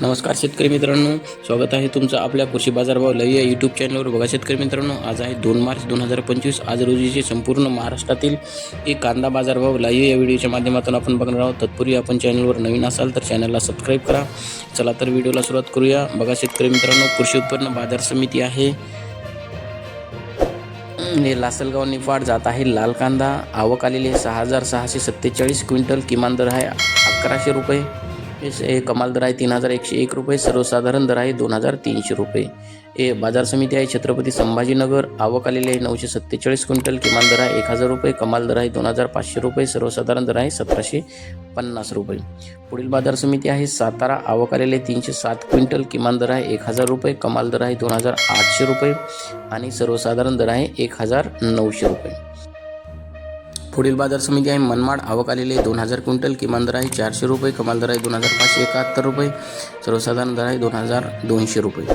नमस्कार शेतकरी मित्रांनो, स्वागत आहे तुमचं आपल्या कृषी बाजारभाव लाईव्ह या यूट्यूब चॅनलवर. बघा शेतकरी मित्रांनो, आज आहे 2 मार्च 2025. आज रोजीचे संपूर्ण महाराष्ट्रातील एक कांदा बाजारभाव लाईव्ह या व्हिडिओच्या माध्यमातून आपण बघणार आहोत. तत्पूर्वी आपण चॅनलवर नवीन असाल तर चॅनलला सबस्क्राईब करा. चला तर व्हिडिओला सुरुवात करूया. बघा शेतकरी मित्रांनो, कृषी उत्पन्न बाजार समिती आहे हे लासलगाव निफाड जात आहे लाल कांदा. आवक आलेली 6,647 क्विंटल. किमान दर आहे 1100 रुपये. कमाल दर आहे 3,101 रुपये. सर्वसाधारण दर आहे 2,300 रुपये. बाजार समिती आहे छत्रपती संभाजीनगर. आवक आलेली आहे 947 क्विंटल. किमान दर आहे 1,000 रुपये. कमाल दर आहे 2,500 रुपये. सर्वसाधारण दर आहे 1,750 रुपये. पुढील बाजार समिती आहे सातारा. आवक आलेली आहे 307 क्विंटल. किमान दर आहे 1,000 रुपये. कमाल दर आहे 2,800 रुपये आणि सर्वसाधारण दर आहे 1,900 रुपये. पुढील बाजार समिती आहे मनमाड. आवक आलेली आहे 2,000 क्विंटल. किमान दर आहे 400 रुपये. कमाल दर आहे 2,571 रुपये. सर्वसाधारण दर आहे 2,200 रुपये.